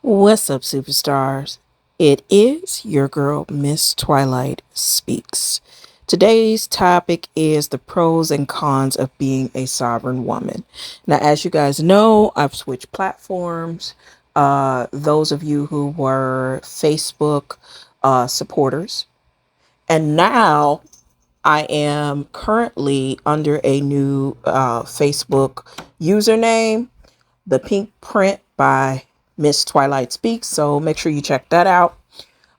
What's up, superstars? It is your girl, Miss Twilight Speaks. Today's topic is the pros and cons of being a sovereign woman. Now, as you guys know, I've switched platforms. Those of you who were Facebook supporters, and now I am currently under a new Facebook username, The Pink Print by Miss Twilight Speaks. So make sure you check that out.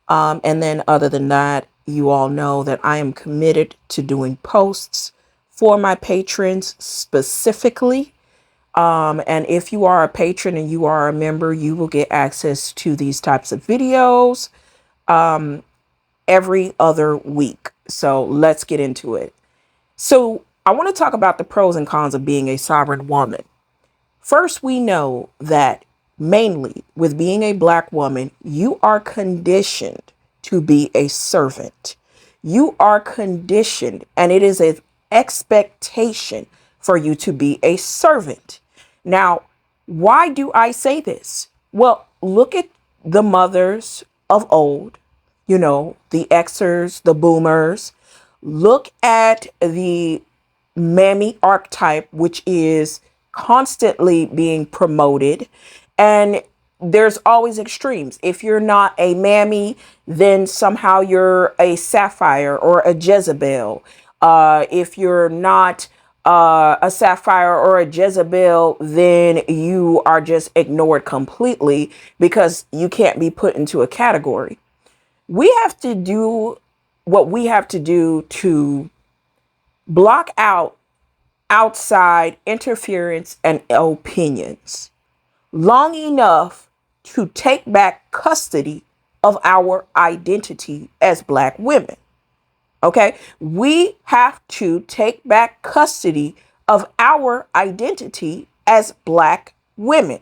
And then other than that, you all know that I am committed to doing posts for my patrons specifically. And if you are a patron and you are a member, you will get access to these types of videos every other week. So let's get into it. So I want to talk about the pros and cons of being a sovereign woman. First, we know that mainly with being a black woman, you are conditioned to be a servant. You are conditioned, and it is an expectation for you to be a servant. Now, why do I say this? Well, look at the mothers of old, the Xers, the boomers. Look at the mammy archetype, which is constantly being promoted. And there's always extremes. If you're not a mammy, then somehow you're a sapphire or a Jezebel. If you're not a sapphire or a Jezebel, then you are just ignored completely because you can't be put into a category. We have to do what we have to do to block out outside interference and opinions long enough to take back custody of our identity as black women. Okay, we have to take back custody of our identity as black women.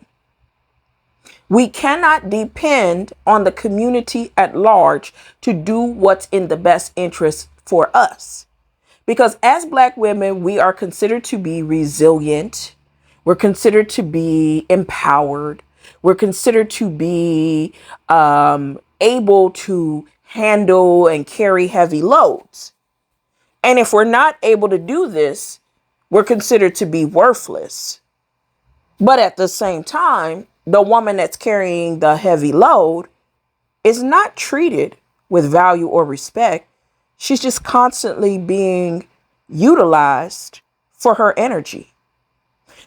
We cannot depend on the community at large to do what's in the best interest for us. Because as black women, we are considered to be resilient. We're considered to be empowered. We're considered to be able to handle and carry heavy loads. And if we're not able to do this, we're considered to be worthless. But at the same time, the woman that's carrying the heavy load is not treated with value or respect. She's just constantly being utilized for her energy.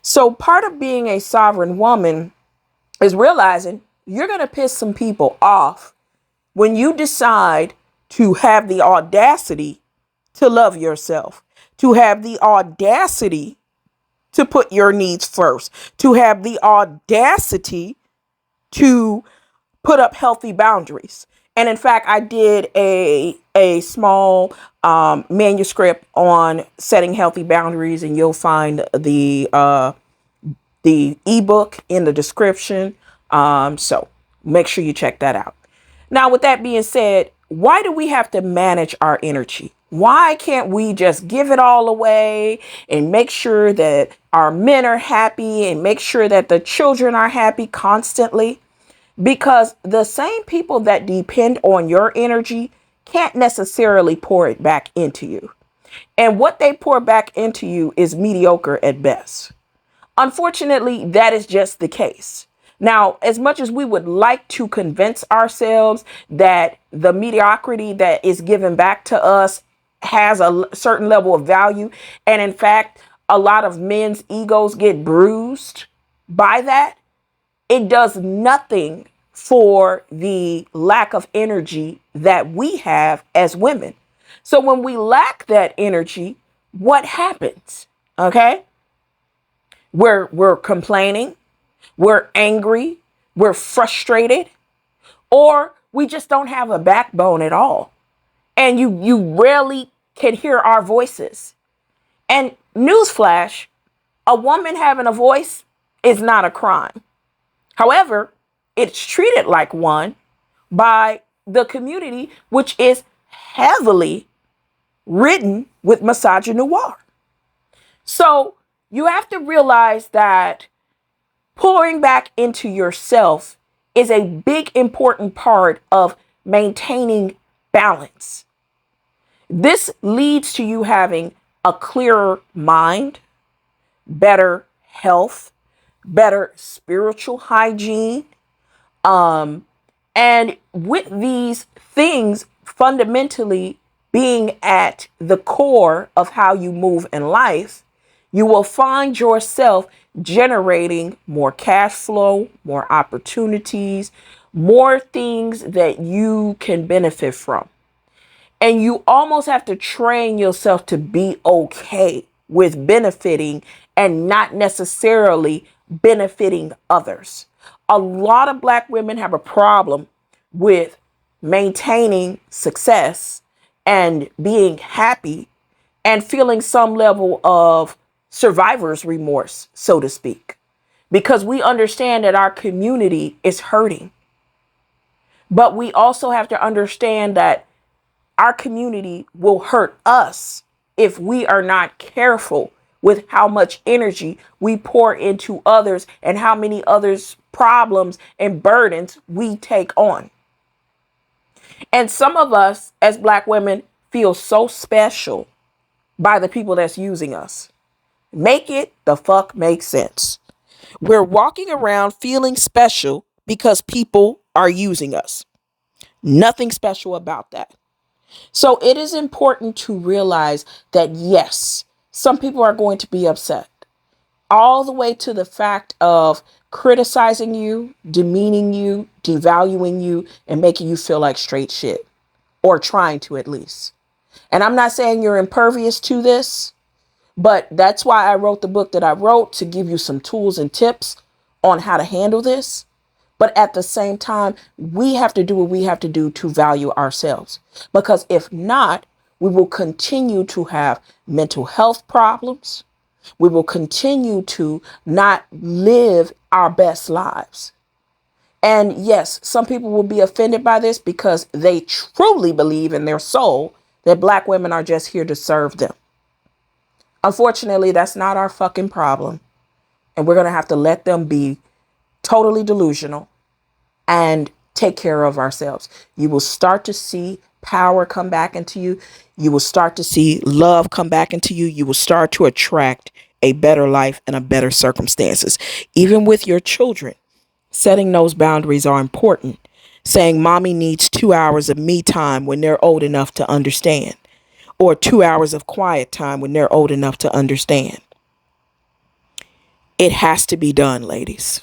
So part of being a sovereign woman is realizing you're going to piss some people off when you decide to have the audacity to love yourself, to have the audacity to put your needs first, to have the audacity to put up healthy boundaries. And in fact, I did a small manuscript on setting healthy boundaries, and you'll find the ebook in the description. So make sure you check that out. Now, with that being said, why do we have to manage our energy? Why can't we just give it all away and make sure that our men are happy and make sure that the children are happy constantly? Because the same people that depend on your energy can't necessarily pour it back into you. And what they pour back into you is mediocre at best. Unfortunately, that is just the case. Now, as much as we would like to convince ourselves that the mediocrity that is given back to us has a certain level of value, and in fact, a lot of men's egos get bruised by that, it does nothing for the lack of energy that we have as women. So when we lack that energy, what happens? Okay? We're complaining, we're angry, we're frustrated, or we just don't have a backbone at all. And you rarely can hear our voices. And newsflash, a woman having a voice is not a crime. However, it's treated like one by the community, which is heavily ridden with misogynoir. So you have to realize that pouring back into yourself is a big, important part of maintaining balance. This leads to you having a clearer mind, better health, better spiritual hygiene. And with these things fundamentally being at the core of how you move in life, you will find yourself generating more cash flow, more opportunities, more things that you can benefit from. And you almost have to train yourself to be okay with benefiting and not necessarily benefiting others. A lot of Black women have a problem with maintaining success and being happy and feeling some level of survivor's remorse, so to speak, because we understand that our community is hurting. But we also have to understand that our community will hurt us if we are not careful with how much energy we pour into others and how many others' problems and burdens we take on. And some of us as Black women feel so special by the people that's using us. Make it the fuck make sense. We're walking around feeling special because people are using us. Nothing special about that. So it is important to realize that, yes, some people are going to be upset, all the way to the fact of criticizing you, demeaning you, devaluing you, and making you feel like straight shit, or trying to at least. And I'm not saying you're impervious to this, but that's why I wrote the book that I wrote, to give you some tools and tips on how to handle this. But at the same time, we have to do what we have to do to value ourselves. Because if not, we will continue to have mental health problems. We will continue to not live our best lives. And yes, some people will be offended by this because they truly believe in their soul that Black women are just here to serve them. Unfortunately, that's not our fucking problem. And we're going to have to let them be totally delusional and take care of ourselves. You will start to see power come back into you. You will start to see love come back into you. You will start to attract a better life and a better circumstances. Even with your children, setting those boundaries are important. Saying mommy needs 2 hours of me time when they're old enough to understand, or 2 hours of quiet time when they're old enough to understand. It has to be done, ladies.